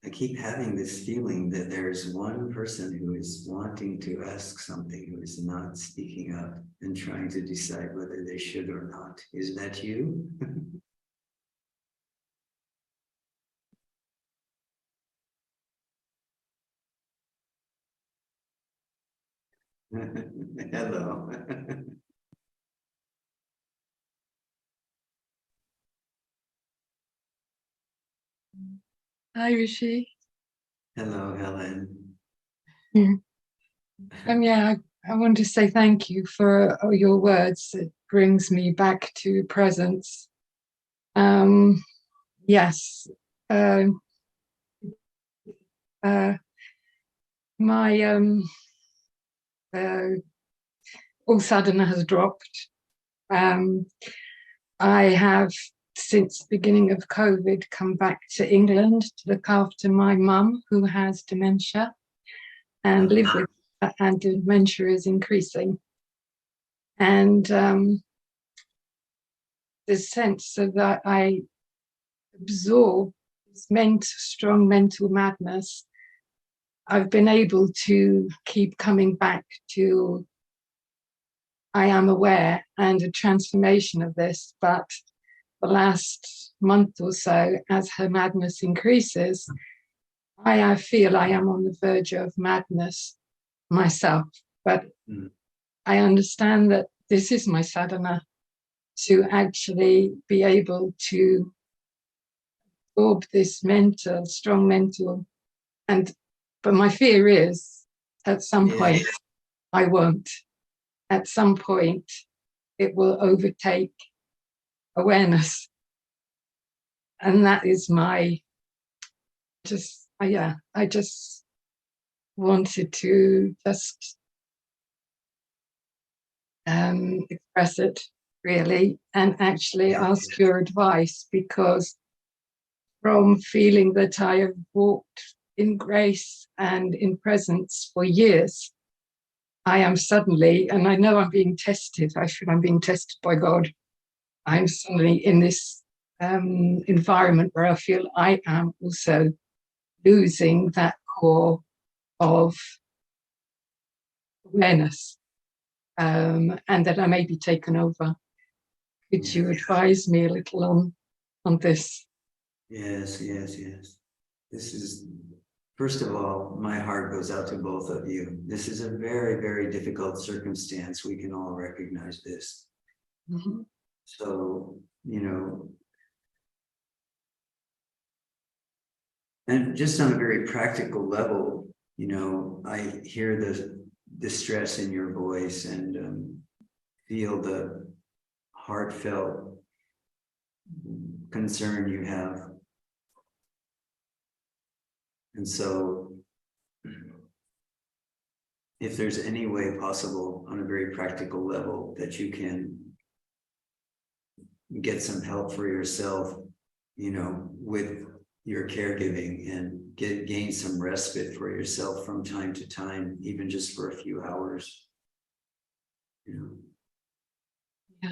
I keep having this feeling that there's one person who is wanting to ask something, who is not speaking up and trying to decide whether they should or not. Is that you? Hello. Hi, Rishi. Hello, Helen. Yeah, I want to say thank you for all your words. It brings me back to presence. Um, yes, uh, uh, my uh, all sadhana has dropped. Um, I have, since the beginning of COVID, come back to England to look after my mum who has dementia and live with her, and dementia is increasing. And the sense of that I absorb this strong mental madness, I've been able to keep coming back to I am aware and a transformation of this. But the last month or so, as her madness increases, I feel I am on the verge of madness myself. But I understand that this is my sadhana, to actually be able to absorb this strong mental, but my fear is at some point I won't. At some point it will overtake awareness. And that is I just wanted to just express it really and actually ask your advice, because from feeling that I have walked in grace and in presence for years, I am suddenly, and I know I'm being tested, I'm being tested by God. I'm suddenly in this environment where I feel I am also losing that core of awareness, and that I may be taken over. Could you advise me a little on this? Yes. This is, first of all, my heart goes out to both of you. This is a very, very difficult circumstance. We can all recognize this. Mm-hmm. So, and just on a very practical level, I hear the distress in your voice and feel the heartfelt concern you have. And so, if there's any way possible on a very practical level that you can get some help for yourself, with your caregiving and gain some respite for yourself from time to time, even just for a few hours. Yeah.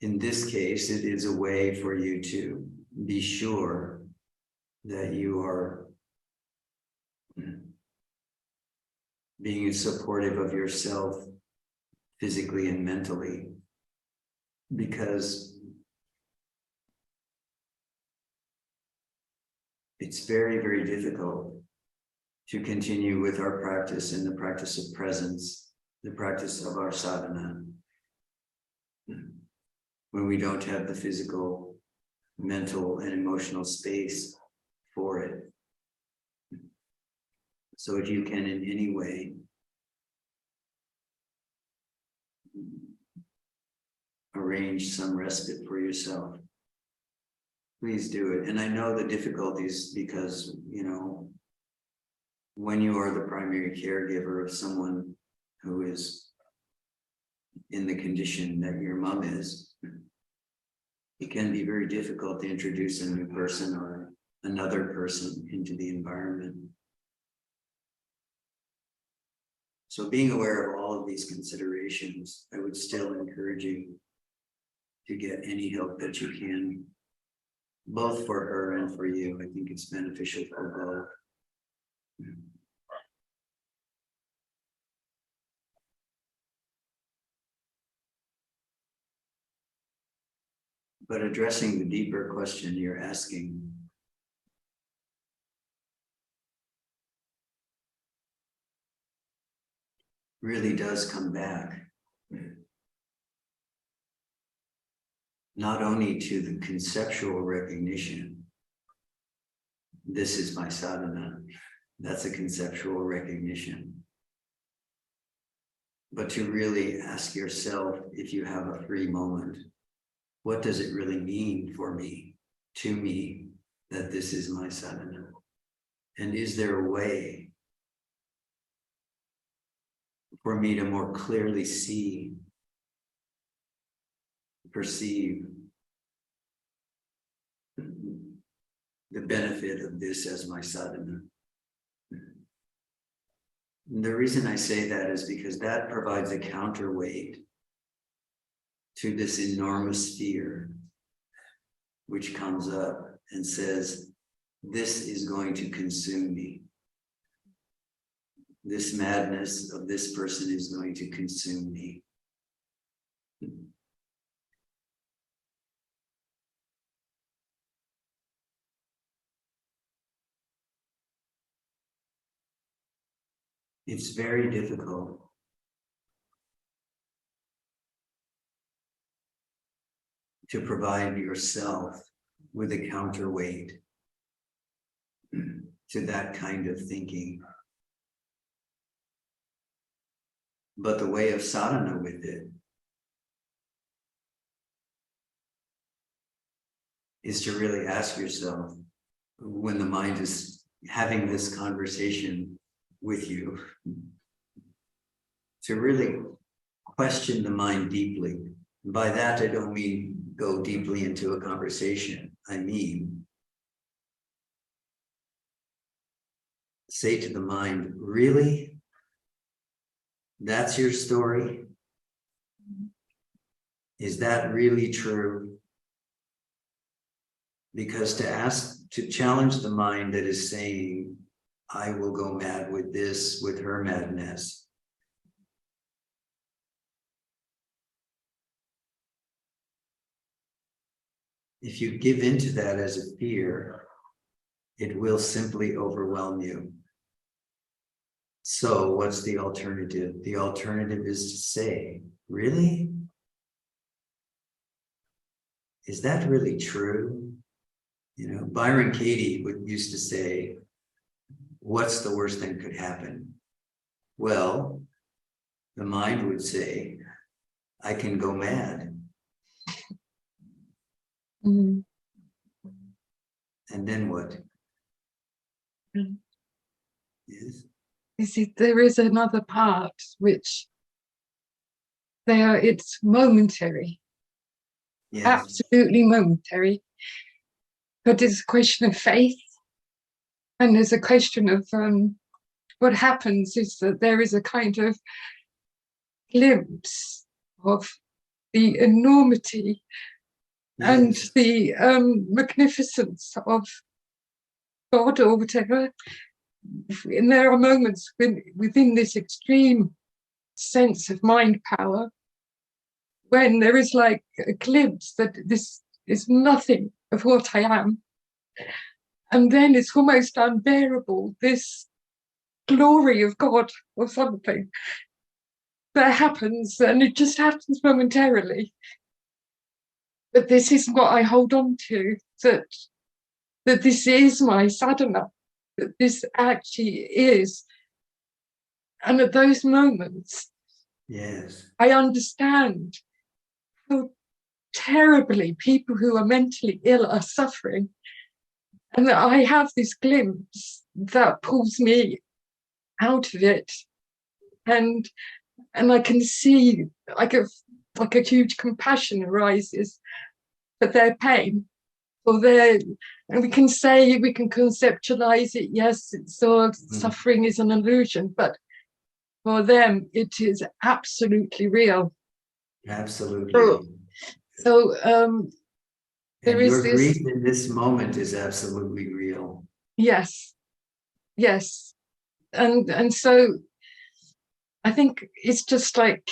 In this case, it is a way for you to be sure that you are being supportive of yourself physically and mentally, because it's very, very difficult to continue with our practice in the practice of presence, the practice of our sadhana, when we don't have the physical, mental, and emotional space for it. So if you can in any way arrange some respite for yourself, please do it. And I know the difficulties because, when you are the primary caregiver of someone who is in the condition that your mom is, it can be very difficult to introduce a new person or another person into the environment. So being aware of all of these considerations, I would still encourage you to get any help that you can both for her and for you. I think it's beneficial for both. But addressing the deeper question you're asking, really does come back not only to the conceptual recognition, this is my sadhana, that's a conceptual recognition, but to really ask yourself, if you have a free moment, what does it really mean for me, to me, that this is my sadhana? And is there a way for me to more clearly see, perceive the benefit of this as my sadhana? And the reason I say that is because that provides a counterweight to this enormous fear, which comes up and says, this is going to consume me. This madness of this person is going to consume me. It's very difficult to provide yourself with a counterweight to that kind of thinking. But the way of sadhana with it is to really ask yourself, when the mind is having this conversation with you, to really question the mind deeply. By that, I don't mean go deeply into a conversation. I mean, say to the mind, really? That's your story? Is that really true? Because to challenge the mind that is saying, I will go mad with this, with her madness. If you give into that as a fear, it will simply overwhelm you. So what's the alternative? The alternative is to say, really? Is that really true? You know, Byron Katie used to say, what's the worst thing could happen? Well, the mind would say, I can go mad. Mm. And then what? Mm. Yes. You see, there is another part which it's momentary, Yes. absolutely momentary, but it's a question of faith. And there's a question of what happens is that there is a kind of glimpse of the enormity and Yes. the magnificence of God or whatever. And there are moments within this extreme sense of mind power when there is like a glimpse that this is nothing of what I am. And then it's almost unbearable, this glory of God or something that happens, and it just happens momentarily. But this is what I hold on to, that this is my sadhana, that this actually is. And at those moments, Yes. I understand how terribly people who are mentally ill are suffering. And that I have this glimpse that pulls me out of it. And I can see like a huge compassion arises for their pain, for their, and we can conceptualize it, yes, it's all suffering is an illusion, but for them it is absolutely real. Absolutely. So there And is your this, grief in this moment is absolutely real. yes, yes. And so I think it's just like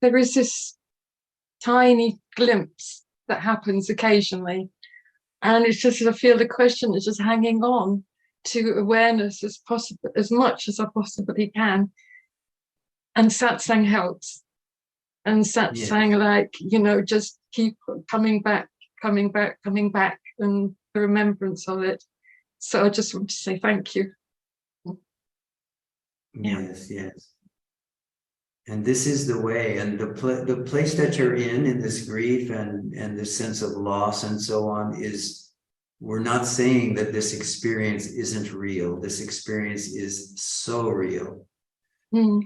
there is this tiny glimpse that happens occasionally. And it's just, I feel the question is just hanging on to awareness as possible, as much as I possibly can. And satsang helps. And satsang, Yes. like, just keep coming back, coming back, coming back, and the remembrance of it. So I just want to say thank you. Yeah. Yes, yes. And this is the way, and the place that you're in this grief and this sense of loss and so on is, we're not saying that this experience isn't real. This experience is so real. Mm.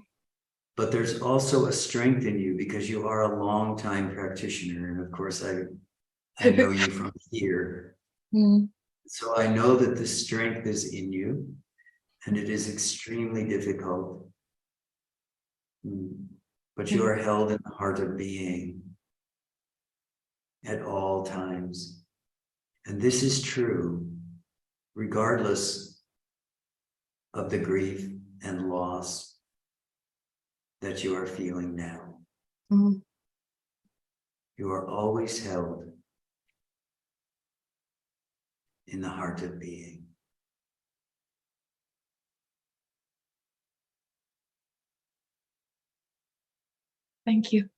But there's also a strength in you because you are a long time practitioner. And of course, I know you from here. Mm. So I know that the strength is in you, and it is extremely difficult. But you are held in the heart of being at all times. And this is true regardless of the grief and loss that you are feeling now. Mm. You are always held in the heart of being. Thank you.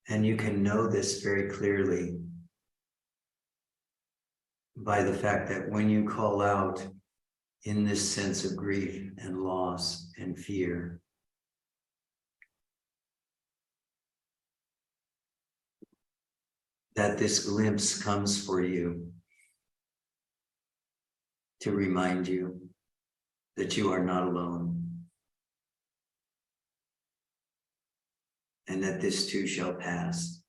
And you can know this very clearly by the fact that when you call out in this sense of grief and loss and fear, that this glimpse comes for you to remind you that you are not alone, and that this too shall pass.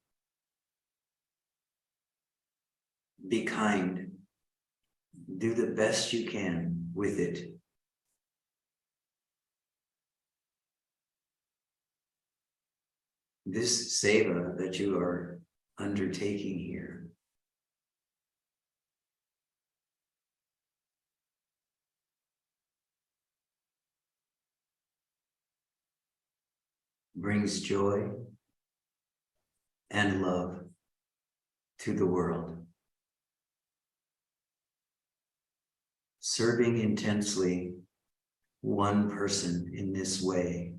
Be kind. Do the best you can with it. This seva that you are undertaking here brings joy and love to the world. Serving intensely one person in this way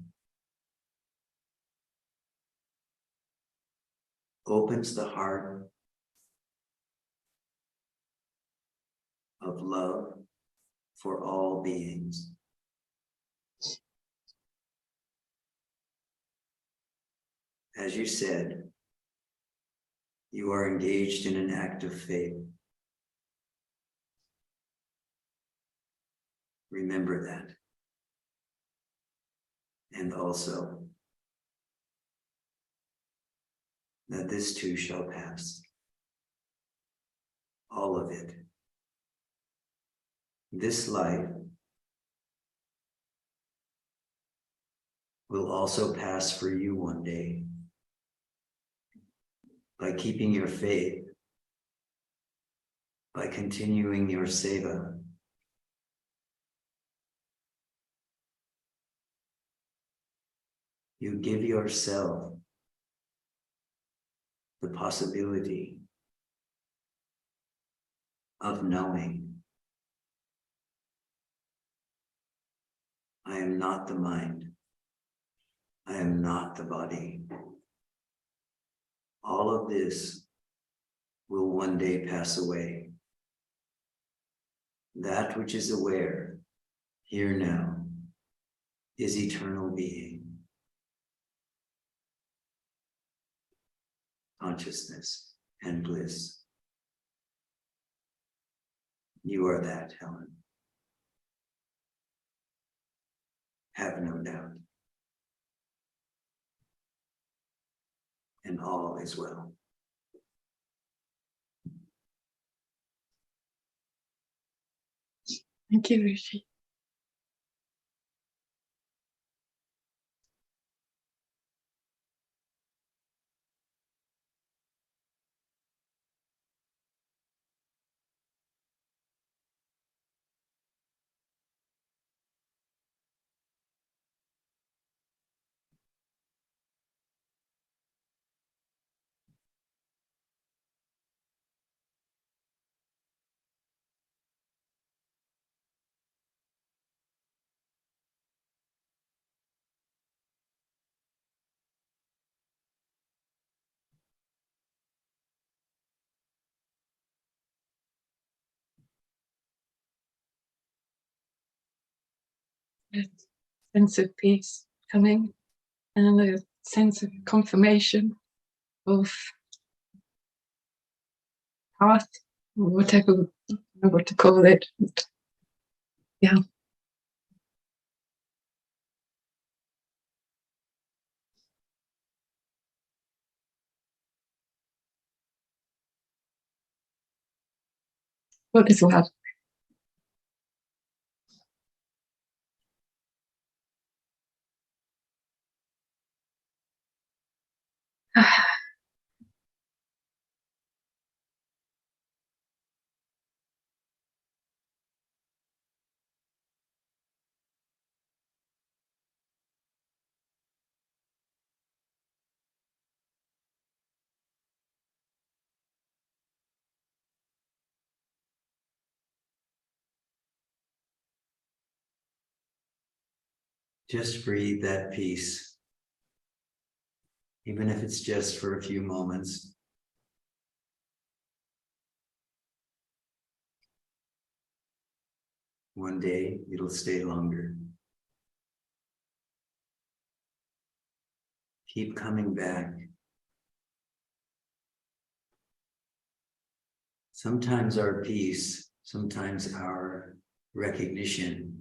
opens the heart of love for all beings. As you said, you are engaged in an act of faith. Remember that. And also that this too shall pass. All of it. This life will also pass for you one day. By keeping your faith, by continuing your seva, you give yourself the possibility of knowing I am not the mind. I am not the body. All of this will one day pass away. That which is aware here now is eternal being, consciousness, and bliss. You are that, Helen. Have no doubt. And all is well. Thank you, Rishi. a sense of peace coming, and a sense of confirmation of path, or whatever, I don't know what to call it. Yeah. What is love? Just breathe that peace, even if it's just for a few moments. One day it'll stay longer. Keep coming back. Sometimes our peace, sometimes our recognition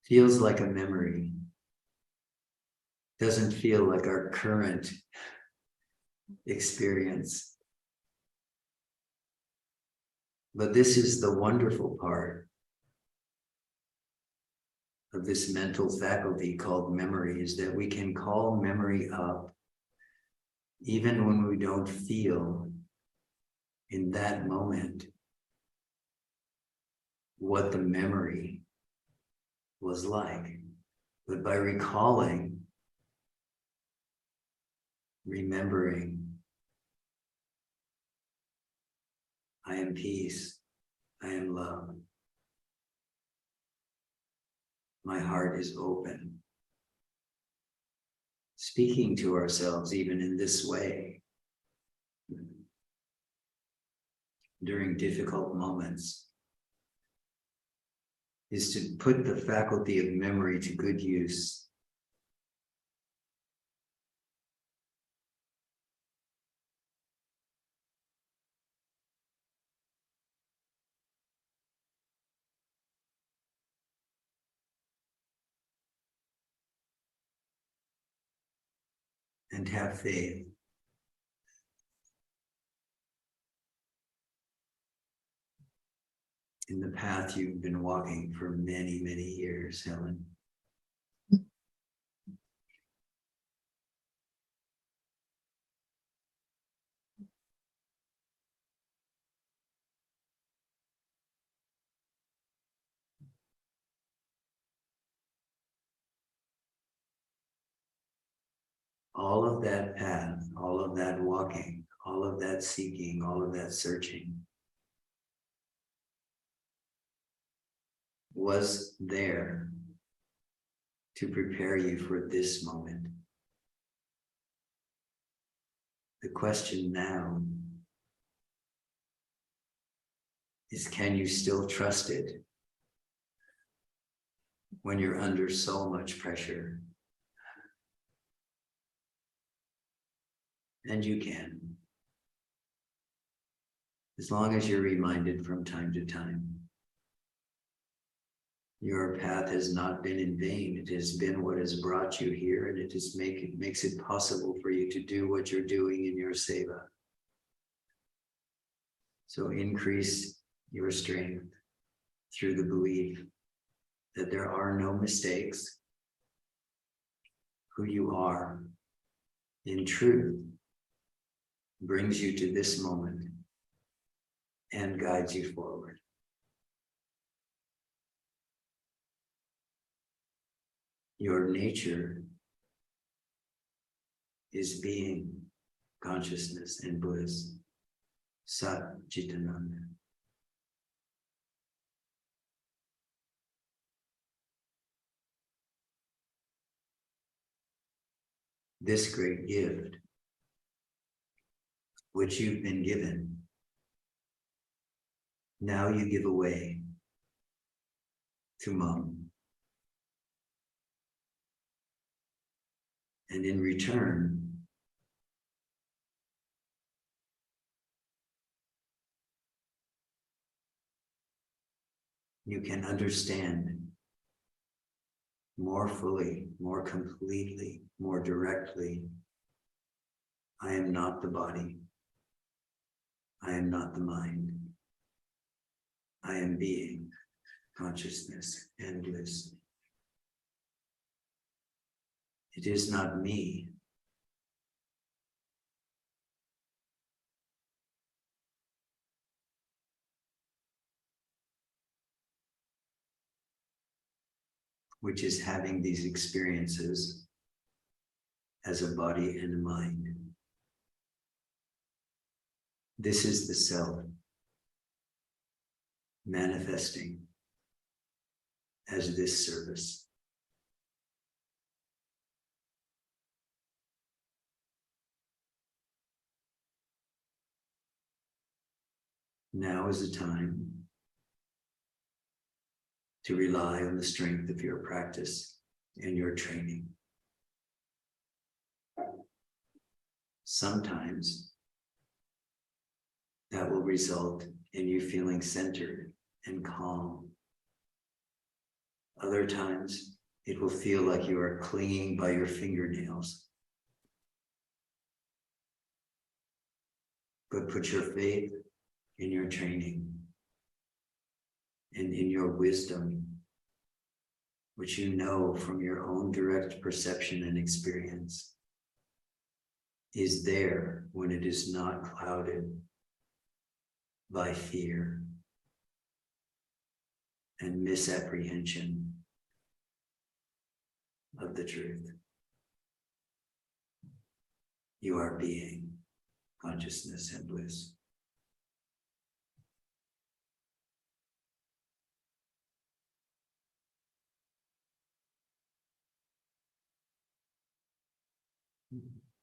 feels like a memory. Doesn't feel like our current experience. But this is the wonderful part of this mental faculty called memory, is that we can call memory up even when we don't feel in that moment what the memory was like. But by recalling, remembering, I am peace, I am love, my heart is open. Speaking to ourselves even in this way during difficult moments is to put the faculty of memory to good use. And have faith. In the path you've been walking for many, many years, Helen. All of that path, all of that walking, all of that seeking, all of that searching was there to prepare you for this moment. The question now is, can you still trust it when you're under so much pressure? And you can, as long as you're reminded from time to time. Your path has not been in vain. It has been what has brought you here, and it makes it possible for you to do what you're doing in your seva. So increase your strength through the belief that there are no mistakes. Who you are in truth brings you to this moment and guides you forward. Your nature is being, consciousness, and bliss. Sat Chitananda. This great gift, which you've been given, now you give away to Mom. And in return, you can understand more fully, more completely, more directly. I am not the body. I am not the mind. I am being, consciousness, and bliss. It is not me. Which is having these experiences as a body and a mind. This is the self manifesting as this service. Now is the time to rely on the strength of your practice and your training. Sometimes that will result in you feeling centered and calm. Other times it will feel like you are clinging by your fingernails. But put your faith in your training and in your wisdom, which you know from your own direct perception and experience, is there when it is not clouded by fear and misapprehension of the truth. You are being, consciousness, and bliss. Mm-hmm.